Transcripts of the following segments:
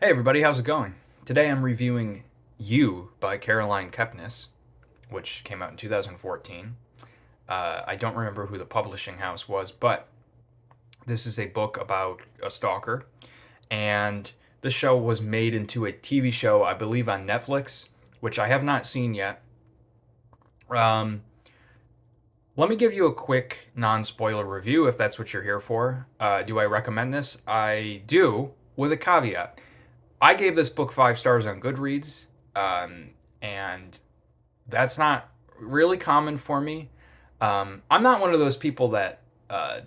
Hey everybody, how's it going? Today I'm reviewing You by Caroline Kepnes, which came out in 2014. I don't remember who the publishing house was, but this is a book about a stalker, and the show was made into a TV show, I believe, on Netflix, which I have not seen yet. Um, Let me give you a quick non-spoiler review if that's what you're here for. Do I recommend this? I do, with a caveat. I gave this book 5 stars on Goodreads, and that's not really common for me. I'm not one of those people that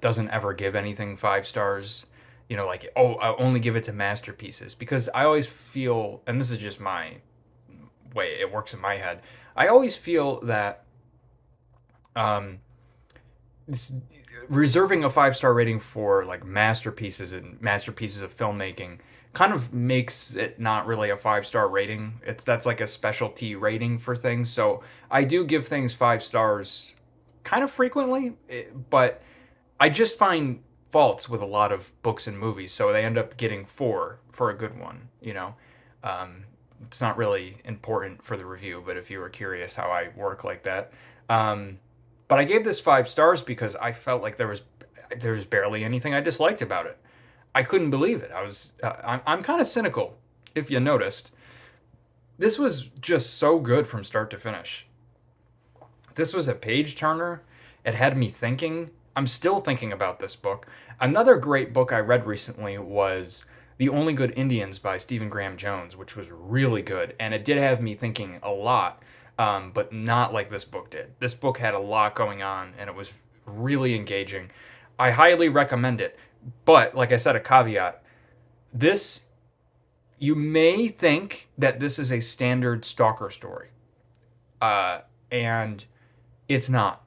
doesn't ever give anything 5 stars. Like, oh, I only give it to masterpieces, because I always feel, and this is just my way it works in my head. I always feel that um, this, reserving a 5 star rating for like masterpieces and masterpieces of filmmaking kind of makes it not really a 5 star rating. That's like a specialty rating for things. So I do give things 5 stars kind of frequently, but I just find faults with a lot of books and movies, so they end up getting 4 for a good one. Um, it's not really important for the review, but if you were curious how I work like that. Um, but I gave this 5 stars because I felt like there was barely anything I disliked about it. I couldn't believe it. I'm kind of cynical, if you noticed. This was just so good from start to finish. This was a page turner. It had me thinking. I'm still thinking about this book. Another great book I read recently was The Only Good Indians by Stephen Graham Jones, which was really good. And it did have me thinking a lot, but not like this book did. This book had a lot going on, and it was really engaging. I highly recommend it. But, like I said, a caveat, this, you may think that this is a standard stalker story. And it's not.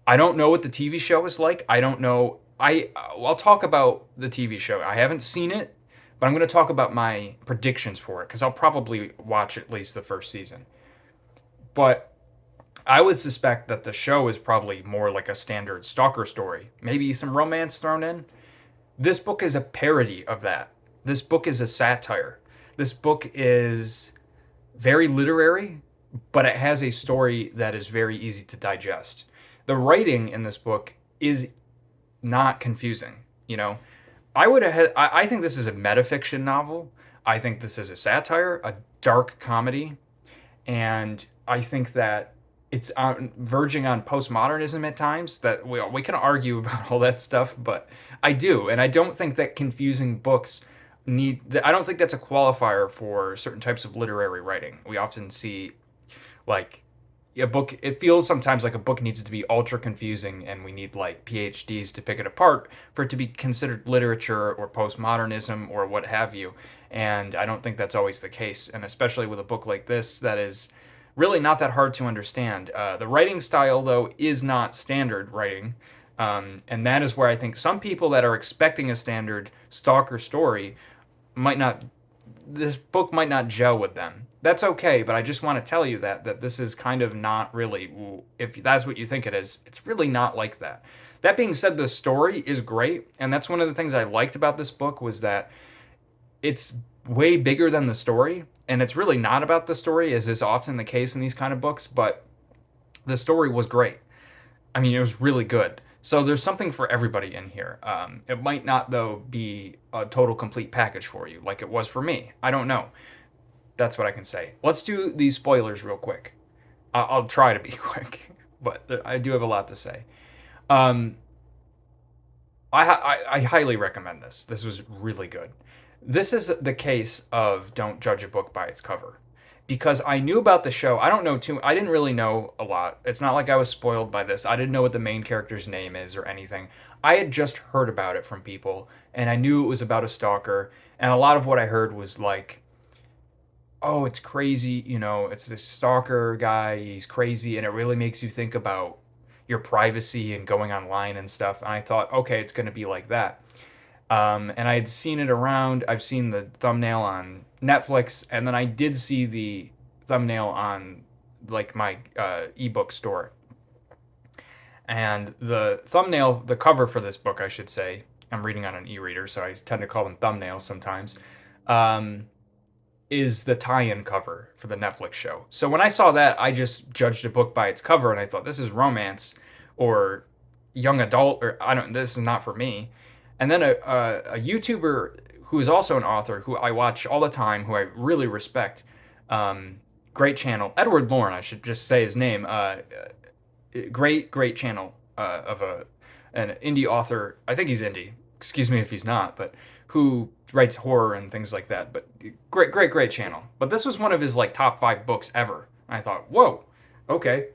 I don't know what the TV show is like. I don't know. I'll talk about the TV show. I haven't seen it, but I'm going to talk about my predictions for it because I'll probably watch at least the first season. But I would suspect that the show is probably more like a standard stalker story. Maybe some romance thrown in. This book is a parody of that. This book is a satire. This book is very literary, but it has a story that is very easy to digest. The writing in this book is not confusing. You know, I would have. I think this is a metafiction novel. I think this is a satire, a dark comedy, and I think that it's verging on postmodernism at times. That we can argue about all that stuff, but I do, and I don't think that confusing books need. I don't think that's a qualifier for certain types of literary writing. We often see like a book, it feels sometimes like a book needs to be ultra confusing and we need like PhDs to pick it apart for it to be considered literature or postmodernism or what have you. And I don't think that's always the case, and especially with a book like this that is really not that hard to understand. The writing style, though, is not standard writing. And that is where I think some people that are expecting a standard stalker story might not, this book might not gel with them. That's okay, but I just want to tell you that this is kind of not really, if that's what you think it is, it's really not like that. That being said, the story is great, and that's one of the things I liked about this book was that it's way bigger than the story, and it's really not about the story, as is often the case in these kind of books, but the story was great. I mean, it was really good. So there's something for everybody in here. It might not, though, be a total complete package for you, like it was for me. I don't know. That's what I can say. Let's do these spoilers real quick. I'll try to be quick, but I do have a lot to say. Um, I highly recommend this. This was really good. This is the case of don't judge a book by its cover. Because I knew about the show. I don't know too, I didn't really know a lot. It's not like I was spoiled by this. I didn't know what the main character's name is or anything. I had just heard about it from people, and I knew it was about a stalker. And a lot of what I heard was like, oh, it's crazy, it's this stalker guy, he's crazy, and it really makes you think about your privacy and going online and stuff. And I thought, okay, it's going to be like that. And I had seen it around. I've seen the thumbnail on Netflix, and then I did see the thumbnail on like my ebook store. And the thumbnail, the cover for this book, I should say, I'm reading on an e-reader, so I tend to call them thumbnails sometimes. um, is the tie-in cover for the Netflix show. So when I saw that, I just judged a book by its cover, and I thought this is romance or young adult, or I don't. This is not for me. And then a YouTuber who is also an author who I watch all the time, who I really respect, um, great channel, Edward Lauren. I should just say his name. Great channel of an indie author. I think he's indie. Excuse me if he's not, but who writes horror and things like that. But great channel. But this was one of his like top 5 books ever. I thought, whoa, okay.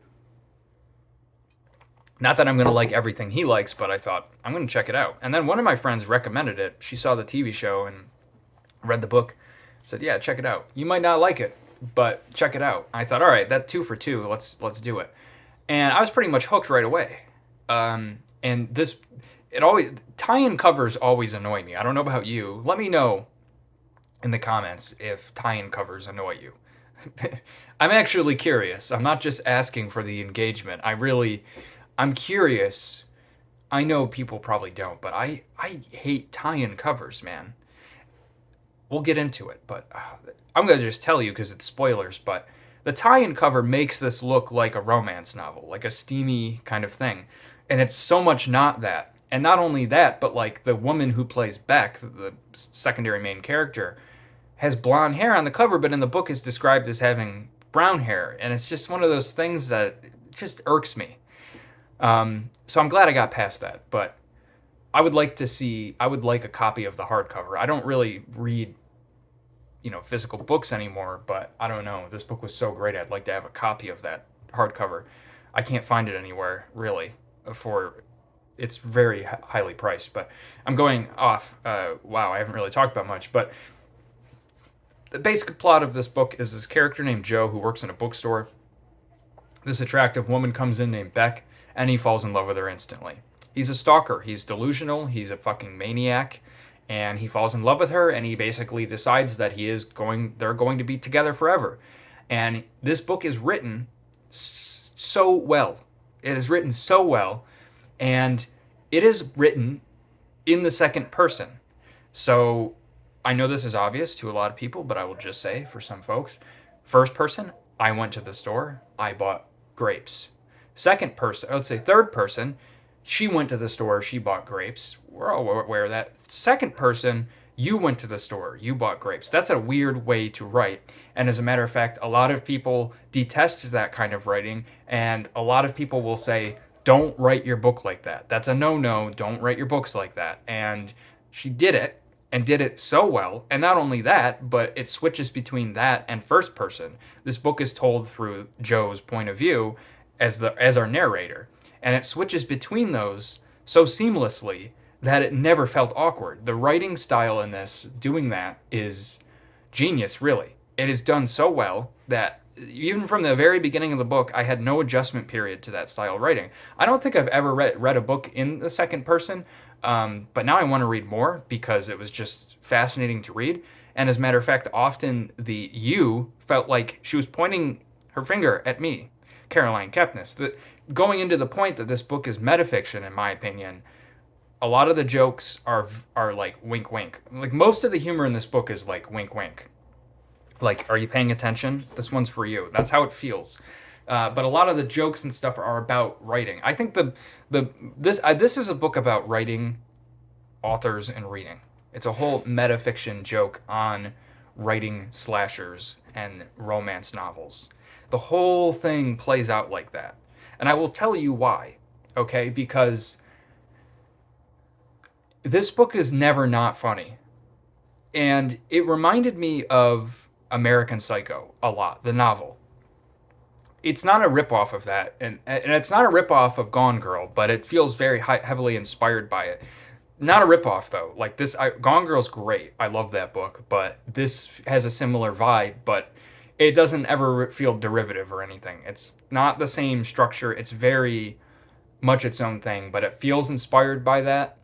Not that I'm gonna like everything he likes, but I thought I'm gonna check it out. And then one of my friends recommended it. She saw the TV show and read the book. Said, yeah, check it out. You might not like it, but check it out. I thought, all right, that 2 for 2. Let's do it. And I was pretty much hooked right away. And this, it always tie-in covers always annoy me. I don't know about you. Let me know in the comments if tie-in covers annoy you. I'm actually curious. I'm not just asking for the engagement. I'm curious. I know people probably don't, but I hate tie-in covers, man. We'll get into it, but I'm going to just tell you because it's spoilers, but the tie-in cover makes this look like a romance novel, like a steamy kind of thing. And it's so much not that. And not only that, but like the woman who plays Beck, the secondary main character, has blonde hair on the cover, but in the book is described as having brown hair. And it's just one of those things that just irks me. So I'm glad I got past that, but I would like a copy of the hardcover. I don't really read, physical books anymore, but I don't know. This book was so great. I'd like to have a copy of that hardcover. I can't find it anywhere really for it's very highly priced, but I'm going off. Wow, I haven't really talked about much, but the basic plot of this book is this character named Joe who works in a bookstore. This attractive woman comes in named Beck, and he falls in love with her instantly. He's a stalker. He's delusional. He's a fucking maniac, and he falls in love with her. And he basically decides that they're going to be together forever. And this book is written so well. It is written so well, and it is written in the second person. So I know this is obvious to a lot of people, but I will just say for some folks, first person, I went to the store, I bought grapes. Second person, let's say third person, she went to the store, she bought grapes. We're all aware of that. Second person, you went to the store, you bought grapes. That's a weird way to write. And as a matter of fact, a lot of people detest that kind of writing, and a lot of people will say, don't write your book like that. That's a no-no. Don't write your books like that. And she did it and did it so well. And not only that, but it switches between that and first person. This book is told through Joe's point of view as our narrator, and it switches between those so seamlessly that it never felt awkward. The writing style in this, doing that, is genius, really. It is done so well that even from the very beginning of the book, I had no adjustment period to that style of writing. I don't think I've ever read a book in the second person, but now I want to read more because it was just fascinating to read. And as a matter of fact, often the you felt like she was pointing her finger at me, Caroline Kepnes. Going into the point that this book is metafiction, in my opinion, a lot of the jokes are like wink wink. Like most of the humor in this book is like wink wink. Like, are you paying attention? This one's for you. That's how it feels. But a lot of the jokes and stuff are about writing. I think this is a book about writing, authors, and reading. It's a whole metafiction joke on writing slashers and romance novels. The whole thing plays out like that. And I will tell you why, okay? Because this book is never not funny. And it reminded me of American Psycho a lot, the novel. It's not a ripoff of that, and it's not a ripoff of Gone Girl, but it feels very heavily inspired by it. Not a ripoff though. Like this, Gone Girl's great. I love that book, but this has a similar vibe, but it doesn't ever feel derivative or anything. It's not the same structure. It's very much its own thing, but it feels inspired by that.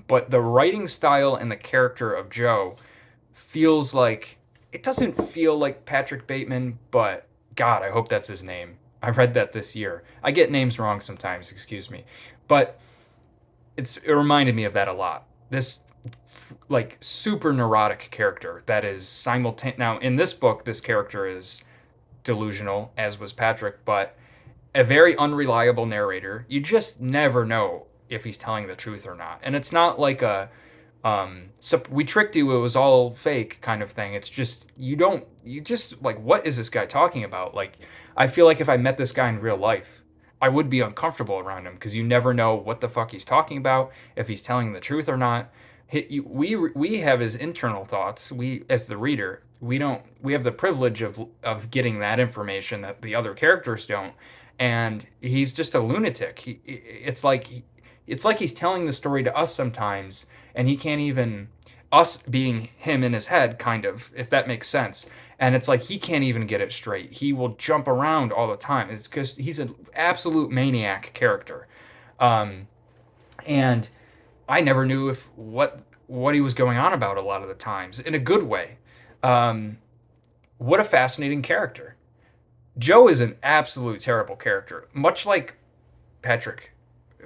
But the writing style and the character of Joe feels like it doesn't feel like Patrick Bateman, but God, I hope that's his name. I read that this year. I get names wrong sometimes, excuse me. But it reminded me of that a lot. This like super neurotic character that is simultaneous. Now in this book, this character is delusional, as was Patrick, but a very unreliable narrator. You just never know if he's telling the truth or not. And it's not like a so we tricked you, it was all fake kind of thing. It's just you just like, what is this guy talking about? Like, I feel like if I met this guy in real life, I would be uncomfortable around him because you never know what the fuck he's talking about, if he's telling the truth or not. We have his internal thoughts. We, as the reader, we have the privilege of getting that information that the other characters don't. And he's just a lunatic. It's like he's telling the story to us sometimes, and he can't even, us being him in his head, kind of, if that makes sense. And it's like he can't even get it straight. He will jump around all the time. It's because he's an absolute maniac character. Um, and I never knew if what he was going on about a lot of the times in a good way. Um, what a fascinating character. Joe is an absolute terrible character, much like Patrick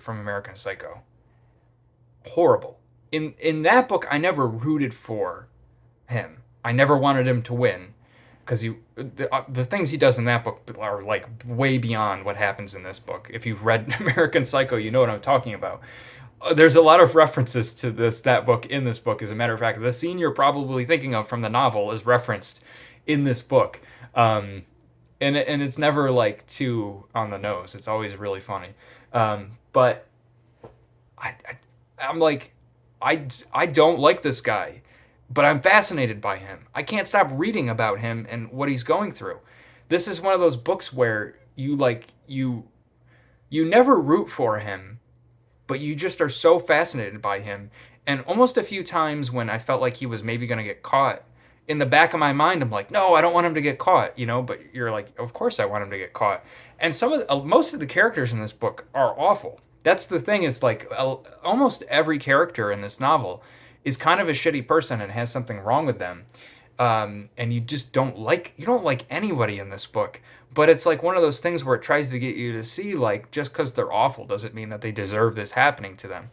from American Psycho. Horrible. In that book, I never rooted for him. I never wanted him to win because the things he does in that book are like way beyond what happens in this book. If you've read American Psycho, you know what I'm talking about. There's a lot of references to that book in this book. As a matter of fact, the scene you're probably thinking of from the novel is referenced in this book. And it's never like too on the nose. It's always really funny. But I'm like, I don't like this guy, but I'm fascinated by him. I can't stop reading about him and what he's going through. This is one of those books where you never root for him, but you just are so fascinated by him. And almost a few times when I felt like he was maybe going to get caught, in the back of my mind, I'm like, no, I don't want him to get caught, you know. But you're like, of course I want him to get caught. And most of the characters in this book are awful. That's the thing. Is like almost every character in this novel is kind of a shitty person and has something wrong with them. And you don't like anybody in this book. But it's like one of those things where it tries to get you to see, like, just because they're awful doesn't mean that they deserve this happening to them.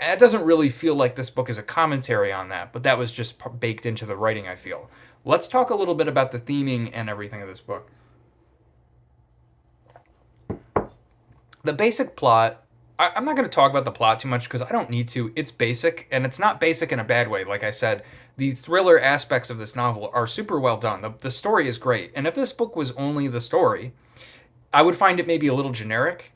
And it doesn't really feel like this book is a commentary on that, but that was just baked into the writing, I feel. Let's talk a little bit about the theming and everything of this book. The basic plot, I'm not going to talk about the plot too much because I don't need to. It's basic, and it's not basic in a bad way. Like I said, the thriller aspects of this novel are super well done. The story is great. And if this book was only the story, I would find it maybe a little generic.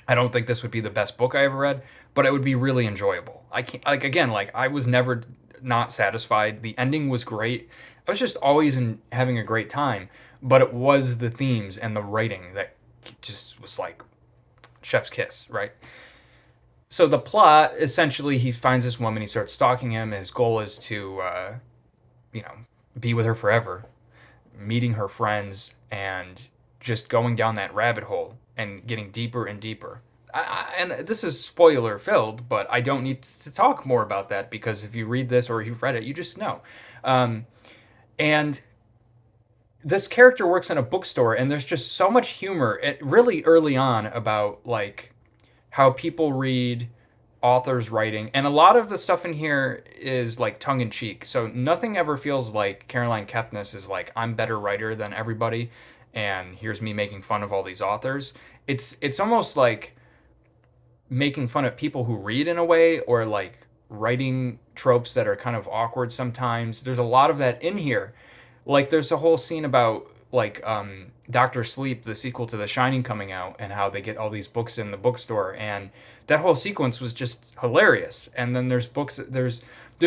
I don't think this would be the best book I ever read, but it would be really enjoyable. I can't, like, again, like, I was never not satisfied. The ending was great. I was just always having a great time, but it was the themes and the writing that just was like chef's kiss, right? So the plot, essentially, he finds this woman, he starts stalking him. His goal is to, you know, be with her forever, meeting her friends, and just going down that rabbit hole and getting deeper and deeper. And this is spoiler filled, but I don't need to talk more about that because if you read this or you've read it, you just know. Um, and this character works in a bookstore, and there's just so much humor really early on about like how people read authors writing, and a lot of the stuff in here is like tongue in cheek, so nothing ever feels like Caroline Kepnes is like, I'm better writer than everybody and here's me making fun of all these authors. It's almost like making fun of people who read in a way, or like writing tropes that are kind of awkward sometimes. There's a lot of that in here. Like there's a whole scene about like Doctor Sleep, the sequel to The Shining, coming out, and how they get all these books in the bookstore, and that whole sequence was just hilarious. And then there's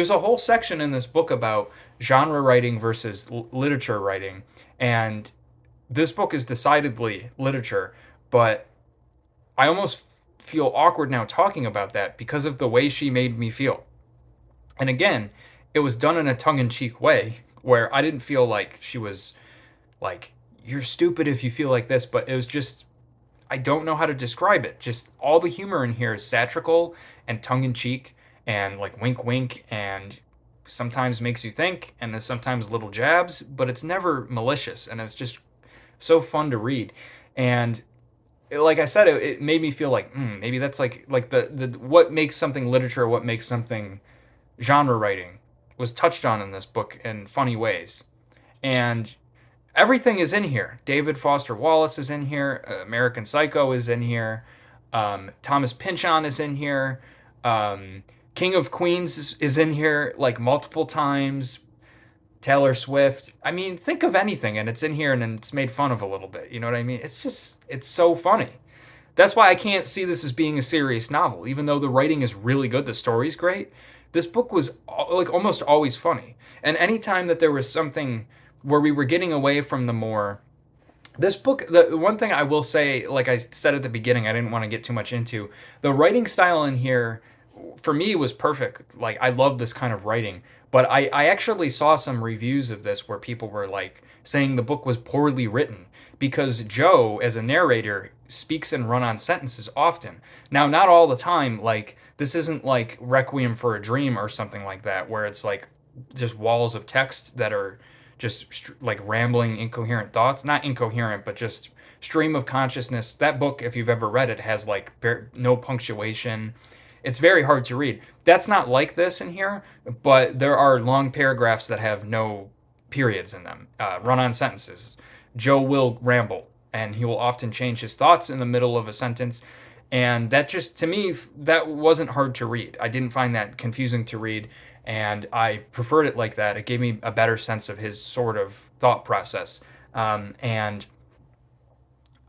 a whole section in this book about genre writing versus literature writing, and this book is decidedly literature, but I almost feel awkward now talking about that because of the way she made me feel. And again, it was done in a tongue-in-cheek way where I didn't feel like she was like, you're stupid if you feel like this, but it was just, I don't know how to describe it. Just all the humor in here is satirical and tongue-in-cheek and like wink wink, and sometimes makes you think, and then sometimes little jabs, but it's never malicious, and it's just so fun to read. And like I said, it made me feel like maybe that's like the what makes something literature, what makes something genre writing was touched on in this book in funny ways. And everything is in here. David Foster Wallace is in here. American Psycho is in here. Thomas Pynchon is in here. Um, King of Queens is in here like multiple times. Taylor Swift. I mean, think of anything and it's in here and it's made fun of a little bit. You know what I mean? It's so funny. That's why I can't see this as being a serious novel, even though the writing is really good, the story's great. This book was like almost always funny. And anytime that there was something where we were getting away from the more this book, the one thing I will say, like I said at the beginning, I didn't want to get too much into the writing style in here. For me, was perfect. Like I love this kind of writing, but I actually saw some reviews of this where people were like saying the book was poorly written because Joe, as a narrator, speaks in run-on sentences often. Now, not all the time. Like this isn't like Requiem for a Dream or something like that, where it's like just walls of text that are just like rambling, incoherent thoughts. Not incoherent, but just stream of consciousness. That book, if you've ever read it, has like no punctuation. It's very hard to read. That's not like this in here, but there are long paragraphs that have no periods in them, run on sentences. Joe will ramble, and he will often change his thoughts in the middle of a sentence. And that just, to me, that wasn't hard to read. I didn't find that confusing to read, and I preferred it like that. It gave me a better sense of his sort of thought process. And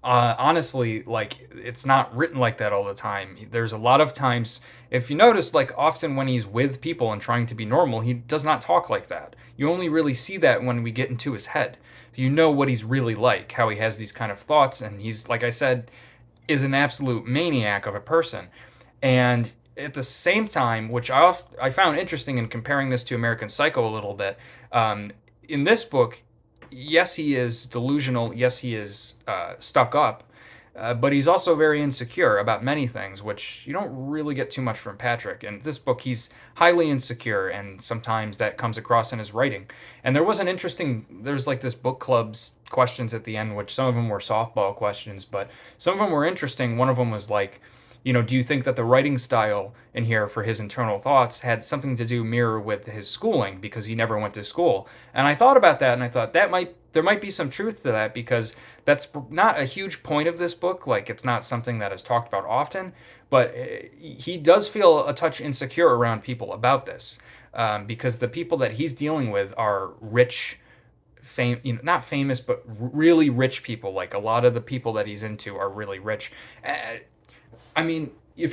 honestly, like it's not written like that all the time. There's a lot of times, if you notice, like often when he's with people and trying to be normal, he does not talk like that. You only really see that when we get into his head. You know what he's really like, how he has these kind of thoughts, and he's, like I said, is an absolute maniac of a person. And at the same time, which I found interesting in comparing this to American Psycho a little bit, in this book, yes, he is delusional. Yes, he is stuck up. But he's also very insecure about many things, which you don't really get too much from Patrick. In this book, he's highly insecure, and sometimes that comes across in his writing. And there's like this book club's questions at the end, which some of them were softball questions, but some of them were interesting. One of them was like, do you think that the writing style in here for his internal thoughts had something to do mirror with his schooling because he never went to school? And I thought about that, and I thought there might be some truth to that because that's not a huge point of this book. Like it's not something that is talked about often, but he does feel a touch insecure around people about this because the people that he's dealing with are rich not famous, but really rich people. Like a lot of the people that he's into are really rich. I mean, if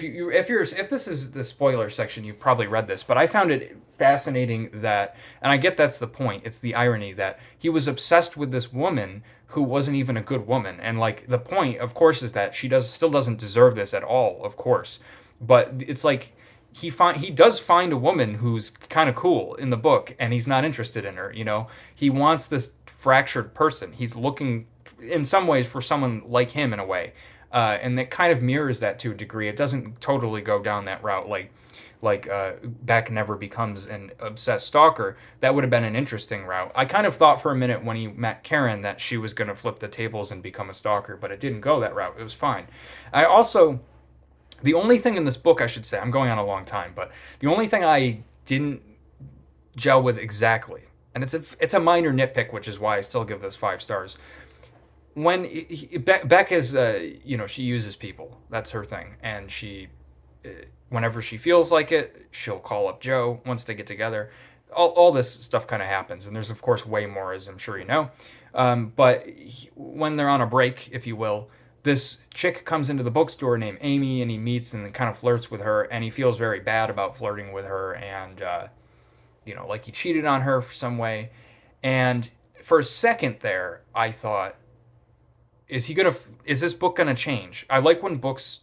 this is the spoiler section, you've probably read this, but I found it fascinating that, and I get that's the point. It's the irony that he was obsessed with this woman who wasn't even a good woman, and like the point, of course, is that she still doesn't deserve this at all, of course, but it's like he does find a woman who's kind of cool in the book, and he's not interested in her. He wants this fractured person. He's looking in some ways for someone like him in a way, and it kind of mirrors that to a degree. It doesn't totally go down that route like Beck never becomes an obsessed stalker. That would have been an interesting route. I kind of thought for a minute when he met Karen that she was going to flip the tables and become a stalker, but it didn't go that route. It was fine. I also, the only thing in this book, I should say, I'm going on a long time, but the only thing I didn't gel with exactly, and it's a minor nitpick, which is why I still give this 5 stars. When Beck is, she uses people. That's her thing, and whenever she feels like it, she'll call up Joe once they get together. All this stuff kind of happens, and there's of course way more, as I'm sure you know. But when they're on a break, if you will, this chick comes into the bookstore named Amy, and he meets and kind of flirts with her, and he feels very bad about flirting with her, and like he cheated on her for some way. And for a second there, I thought, is this book gonna change? I like when books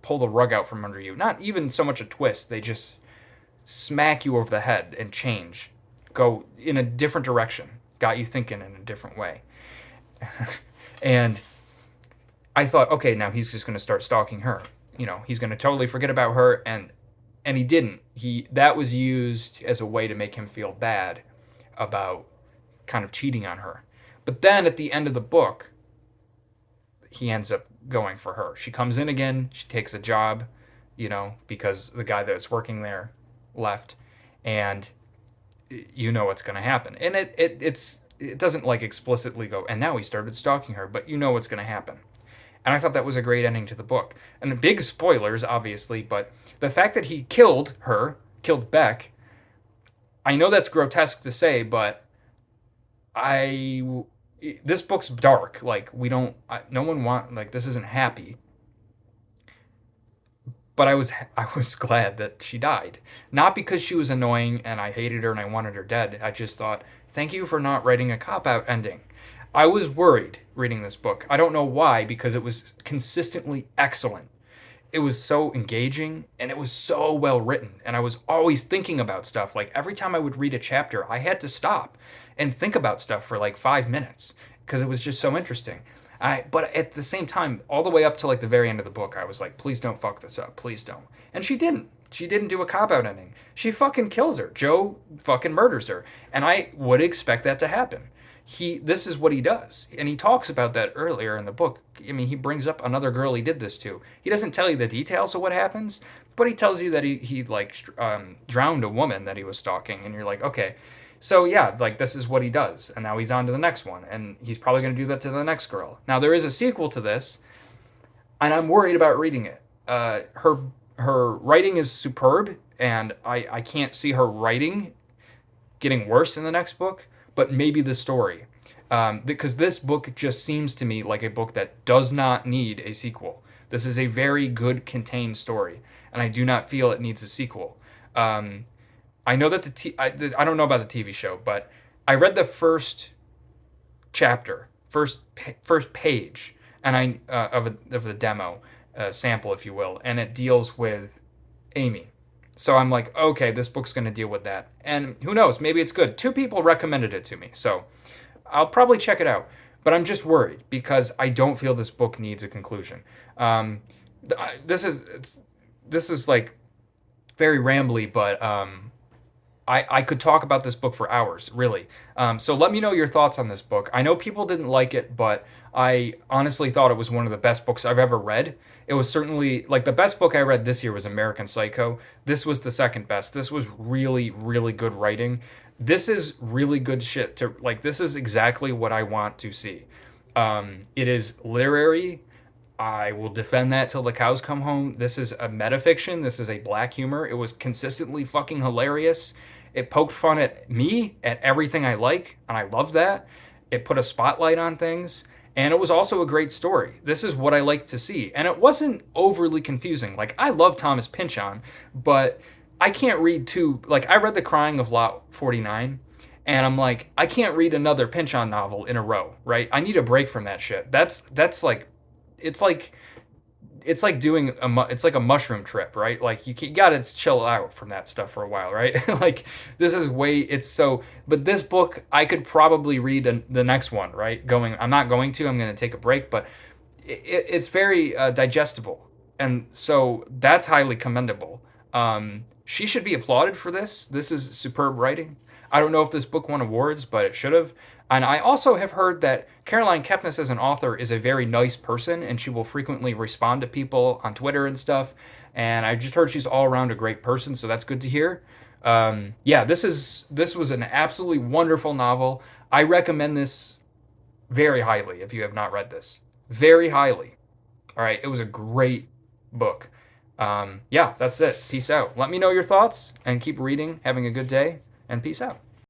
pull the rug out from under you. Not even so much a twist; they just smack you over the head and change, go in a different direction, got you thinking in a different way. And I thought, okay, now he's just gonna start stalking her. He's gonna totally forget about her, and he didn't. That was used as a way to make him feel bad about kind of cheating on her. But then at the end of the book, he ends up going for her. She comes in again. She takes a job, because the guy that's working there left. and you know what's going to happen. And it doesn't like explicitly go, and now he started stalking her, but you know what's going to happen. And I thought that was a great ending to the book. And big spoilers, obviously, but the fact that he killed her, killed Beck, I know that's grotesque to say, but I this book's dark. Like we don't, no one want like this isn't happy. But I was glad that she died, not because she was annoying and I hated her and I wanted her dead. I just thought, thank you for not writing a cop out ending. I was worried reading this book. I don't know why, because it was consistently excellent. It was so engaging and it was so well written, and I was always thinking about stuff. Like every time I would read a chapter I had to stop and think about stuff for like 5 minutes because it was just so interesting. But at the same time, all the way up to like the very end of the book, I was like, please don't fuck this up, please don't. And she didn't do a cop out ending. She fucking kills her. Joe fucking murders her, and I would expect that to happen. This is what he does, and he talks about that earlier in the book. I mean, he brings up another girl he did this to. He doesn't tell you the details of what happens, but he tells you that he like drowned a woman that he was stalking, and you're like, okay, so yeah, like this is what he does, and now he's on to the next one, and he's probably going to do that to the next girl. Now there is a sequel to this, and I'm worried about reading it. Her writing is superb, and I can't see her writing getting worse in the next book, but maybe the story. Because this book just seems to me like a book that does not need a sequel. This is a very good contained story, and I do not feel it needs a sequel. Um, I know that I don't know about the TV show, but I read the first chapter, first page, and of the demo sample, if you will, and it deals with Amy. So I'm like, okay, this book's going to deal with that. And who knows, maybe it's good. Two people recommended it to me, so I'll probably check it out. But I'm just worried because I don't feel this book needs a conclusion. Um, this is like very rambly, but I could talk about this book for hours, really. So let me know your thoughts on this book. I know people didn't like it, but I honestly thought it was one of the best books I've ever read. It was certainly like the best book I read this year was American Psycho. This was the second best. This was really, really good writing. This is really good shit to like. This is exactly what I want to see. It is literary. I will defend that till the cows come home. This is a metafiction. This is a black humor. It was consistently fucking hilarious. It poked fun at me, at everything I like, and I love that. It put a spotlight on things, and it was also a great story. This is what I like to see. And it wasn't overly confusing. Like, I love Thomas Pynchon, but I can't read like, I read The Crying of Lot 49, and I'm like, I can't read another Pynchon novel in a row, right? I need a break from that shit. That's like it's like it's like doing it's like a mushroom trip, right? Like you gotta chill out from that stuff for a while, right? Like this is way it's so. But this book, I could probably read the next one, right? I'm not going to. I'm going to take a break, but it's very digestible, and so that's highly commendable. She should be applauded for this. This is superb writing. I don't know if this book won awards, but it should have. And I also have heard that Caroline Kepnes, as an author, is a very nice person, and she will frequently respond to people on Twitter and stuff. And I just heard she's all around a great person, so that's good to hear. Yeah, this was an absolutely wonderful novel. I recommend this very highly if you have not read this. Very highly. All right, it was a great book. Yeah, that's it. Peace out. Let me know your thoughts and keep reading, having a good day, and peace out.